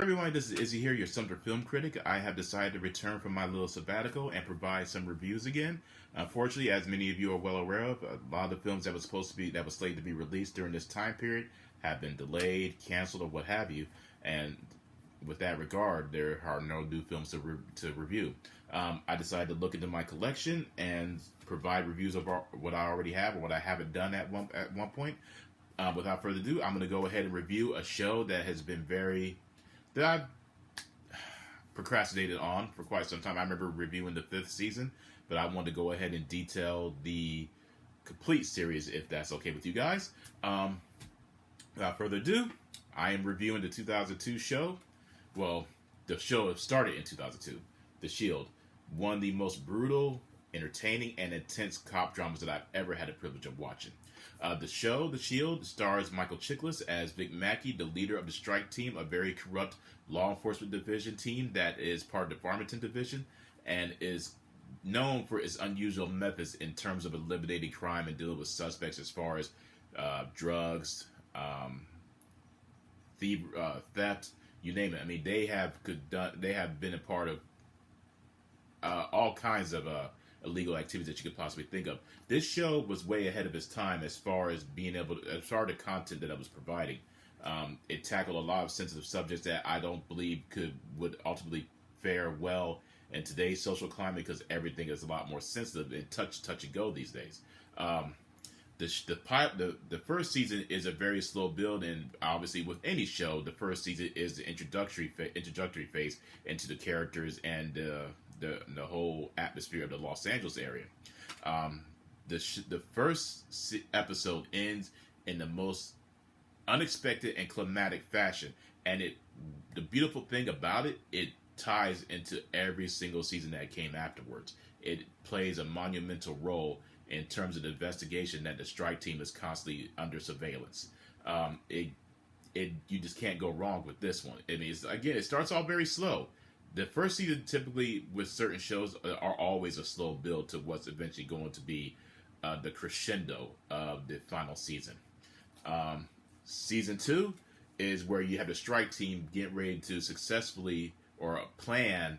everyone, this is Izzy here, your Sumter film critic. I have decided to return from my little sabbatical and provide some reviews again. Unfortunately, as many of you are well aware of, a lot of the films that was slated to be released during this time period have been delayed, canceled, or what have you. And with that regard, there are no new films to review. I decided to look into my collection and provide reviews of what I already have or what I haven't done at one point. Without further ado, I'm going to go ahead and review a show that has been that I've procrastinated on for quite some time. I remember reviewing the 5th season, but I wanted to go ahead and detail the complete series if that's okay with you guys. Without further ado, I am reviewing the 2002 show. Well, the show started in 2002. The Shield, one of the most brutal, entertaining, and intense cop dramas that I've ever had the privilege of watching. The show, The Shield, stars Michael Chiklis as Vic Mackey, the leader of the strike team, a very corrupt law enforcement division team that is part of the Farmington Division and is known for its unusual methods in terms of eliminating crime and dealing with suspects as far as drugs, theft, you name it. I mean, they have been a part of all kinds of illegal activities that you could possibly think of. This show was way ahead of its time as far as the content that I was providing. It tackled a lot of sensitive subjects that I don't believe would ultimately fare well in today's social climate because everything is a lot more sensitive and touch and go these days. The first season is a very slow build, and obviously with any show, the first season is the introductory phase into the characters and the whole atmosphere of the Los Angeles area. The first episode ends in the most unexpected and climatic fashion, and the beautiful thing about it ties into every single season that came afterwards. It plays a monumental role in terms of the investigation that the strike team is constantly under surveillance. You just can't go wrong with this one. I mean, it starts off very slow. The first season, typically with certain shows, are always a slow build to what's eventually going to be the crescendo of the final season. Season 2 is where you have the strike team getting ready to successfully or plan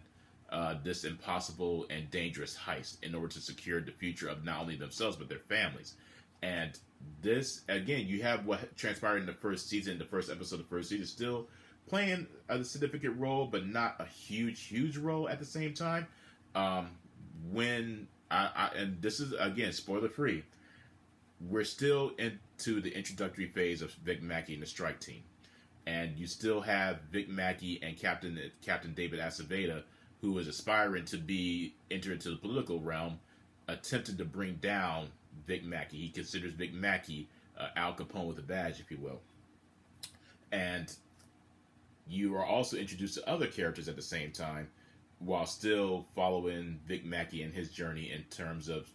this impossible and dangerous heist in order to secure the future of not only themselves but their families. And this, again, you have what transpired in the first season, the first episode of the first season, still playing a significant role, but not a huge role at the same time. And this is, again, spoiler free, we're still into the introductory phase of Vic Mackey and the strike team. And you still have Vic Mackey and Captain David Aceveda, who is aspiring to enter into the political realm, attempting to bring down Vic Mackey. He considers Vic Mackey Al Capone with a badge, if you will. And you are also introduced to other characters at the same time, while still following Vic Mackey and his journey in terms of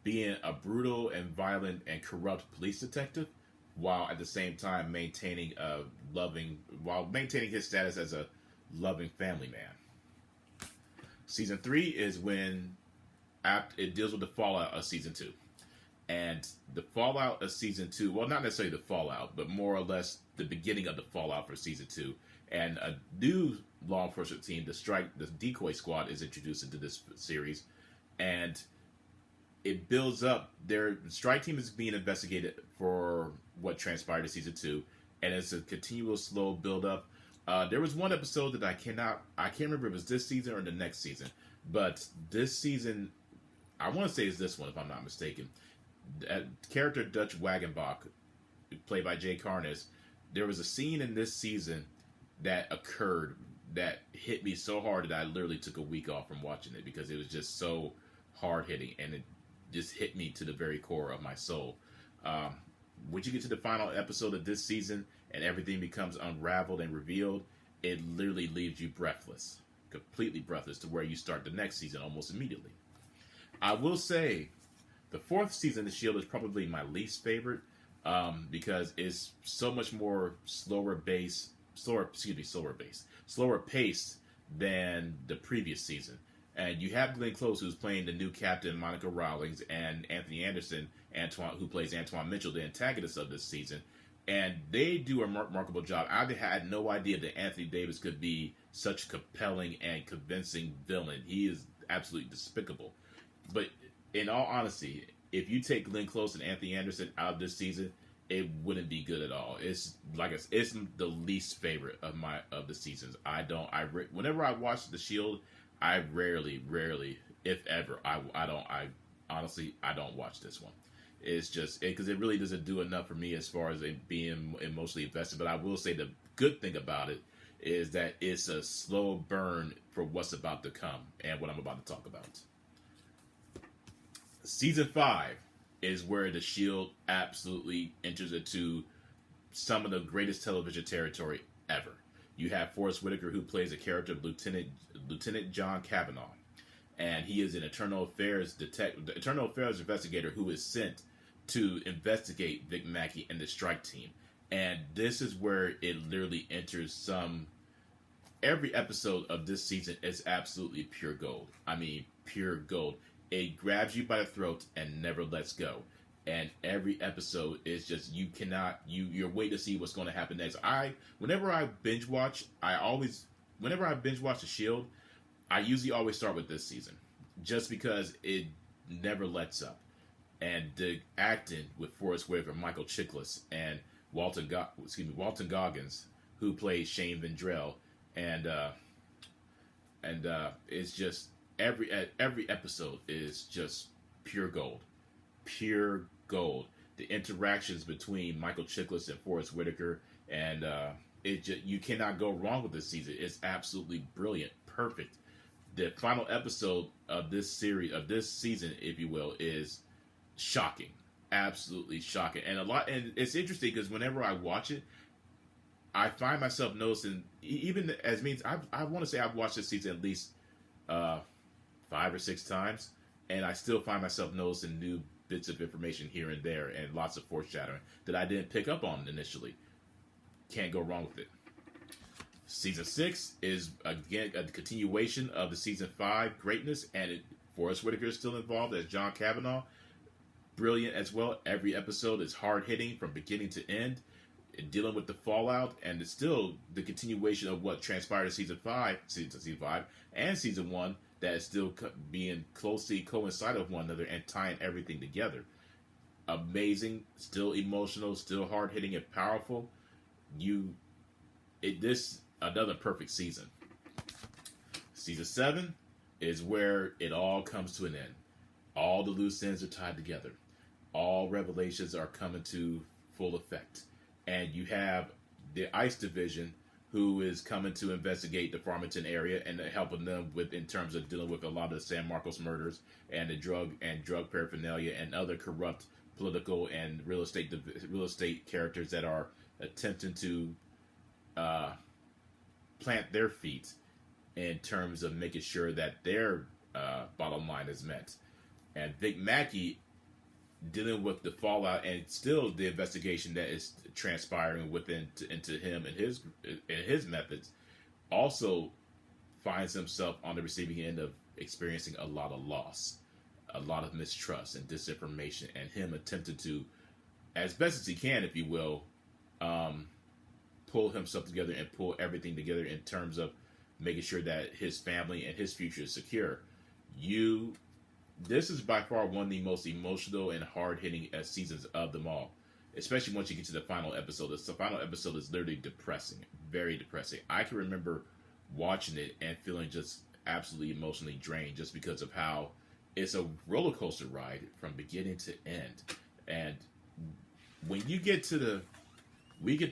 being a brutal and violent and corrupt police detective, while at the same time maintaining his status as a loving family man. Season 3 is when it deals with the fallout of Season 2. And the fallout of Season 2, well, not necessarily the fallout, but more or less the beginning of the fallout for Season 2. And a new law enforcement team, the Decoy Squad, is introduced into this series. And it builds up. Their strike team is being investigated for what transpired in Season 2. And it's a continual slow build-up. There was one episode that I can't remember if it was this season or the next season. But this season, I want to say it's this one if I'm not mistaken. Character Dutch Wagenbach, played by Jay Karnes, there was a scene in this season that occurred that hit me so hard that I literally took a week off from watching it because it was just so hard-hitting and it just hit me to the very core of my soul. When you get to the final episode of this season and everything becomes unraveled and revealed, it literally leaves you breathless, completely breathless, to where you start the next season almost immediately. I will say the 4th season of The Shield is probably my least favorite because it's so much more slower paced than the previous season. And you have Glenn Close, who's playing the new captain, Monica Rawlings, and Anthony Anderson, who plays Antoine Mitchell, the antagonist of this season, and they do a remarkable job. I had no idea that Anthony Davis could be such a compelling and convincing villain. He is absolutely despicable. But in all honesty, if you take Glenn Close and Anthony Anderson out of this season, it wouldn't be good at all. It's like it's the least favorite of the seasons. Whenever I watch The Shield, I rarely, if ever, I honestly I don't watch this one. It's just because it really doesn't do enough for me as far as it being emotionally invested. But I will say the good thing about it is that it's a slow burn for what's about to come and what I'm about to talk about. Season 5 is where The Shield absolutely enters into some of the greatest television territory ever. You have Forrest Whitaker, who plays a character of Lieutenant John Kavanaugh, and he is an internal affairs investigator who is sent to investigate Vic Mackey and the strike team. And this is where it literally enters every episode of this season is absolutely pure gold. I mean, pure gold. It grabs you by the throat and never lets go. And every episode is just, you're waiting to see what's going to happen next. Whenever I binge watch The Shield, I usually always start with this season, just because it never lets up. And the acting with Forrest Whitaker, Michael Chiklis, and Walton Goggins, who plays Shane Vendrell, and it's just every episode is just pure gold. Pure gold. The interactions between Michael Chiklis and Forrest Whitaker, and you cannot go wrong with this season. It's absolutely brilliant, perfect. The final episode of this season, if you will, is shocking, absolutely shocking, and it's interesting because whenever I watch it, I find myself noticing, even as means I want to say I've watched this season at least 5 or 6 times, and I still find myself noticing new bits of information here and there, and lots of foreshadowing that I didn't pick up on initially. Can't go wrong with it. Season 6 is, again, a continuation of the Season 5 greatness, and Forrest Whitaker is still involved as John Kavanaugh. Brilliant as well. Every episode is hard-hitting from beginning to end, dealing with the fallout, and it's still the continuation of what transpired in Season 5 and Season 1 that is still being closely coincided with one another and tying everything together. Amazing, still emotional, still hard-hitting and powerful. Another perfect season. Season 7 is where it all comes to an end. All the loose ends are tied together. All revelations are coming to full effect. And you have the ICE division, who is coming to investigate the Farmington area and helping them in terms of dealing with a lot of the San Marcos murders and the drug paraphernalia and other corrupt political and real estate characters that are attempting to plant their feet in terms of making sure that their bottom line is met. And Vic Mackey dealing with the fallout and still the investigation that is transpiring into him and his methods, also finds himself on the receiving end of experiencing a lot of loss, a lot of mistrust and disinformation, and him attempting to, as best as he can, if you will, pull himself together and pull everything together in terms of making sure that his family and his future is secure. This is by far one of the most emotional and hard-hitting seasons of them all, especially once you get to the final episode. The final episode is literally depressing, very depressing. I can remember watching it and feeling just absolutely emotionally drained just because of how it's a roller coaster ride from beginning to end. And when we get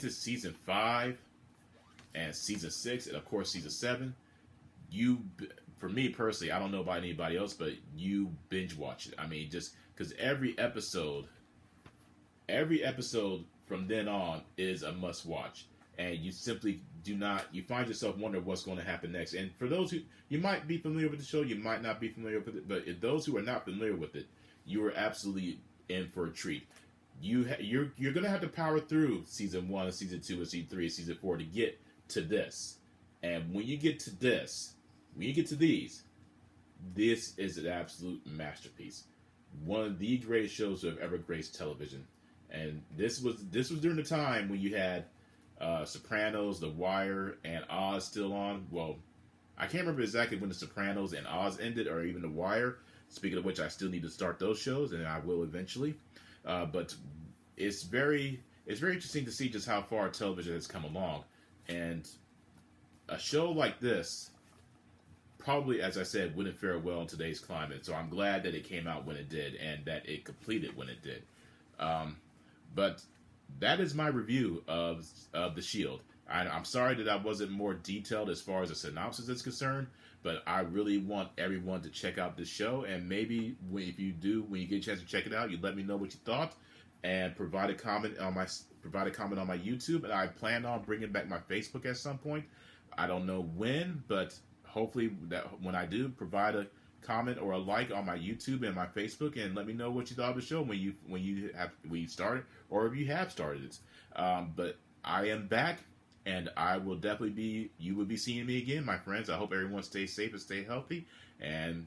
to season 5 and season 6 and of course season 7, for me personally, I don't know about anybody else, but you binge watch it. I mean, just because every episode from then on is a must watch, and you simply you find yourself wondering what's going to happen next. And for those who, you might be familiar with the show, you might not be familiar with it, but if those who are not familiar with it, you are absolutely in for a treat. You're going to have to power through season 1 and season 2 and season 3 and season 4 to get to this. And when you get to these, this is an absolute masterpiece. One of the greatest shows to have ever graced television. And this was during the time when you had Sopranos, The Wire, and Oz still on. Well, I can't remember exactly when The Sopranos and Oz ended, or even The Wire. Speaking of which, I still need to start those shows, and I will eventually. But it's very interesting to see just how far television has come along, and a show like this probably, as I said, wouldn't fare well in today's climate. So I'm glad that it came out when it did, and that it completed when it did. But that is my review of The Shield. I'm sorry that I wasn't more detailed as far as a synopsis is concerned, but I really want everyone to check out this show, and maybe when you get a chance to check it out, you let me know what you thought, and provide a comment on my YouTube. And I plan on bringing back my Facebook at some point. I don't know when, but hopefully that when I do, provide a comment or a like on my YouTube and my Facebook, and let me know what you thought of the show when you started, or if you have started it. But I am back, and you will be seeing me again, my friends. I hope everyone stays safe and stay healthy. And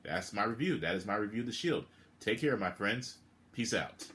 that's my review. That is my review of The Shield. Take care, my friends. Peace out.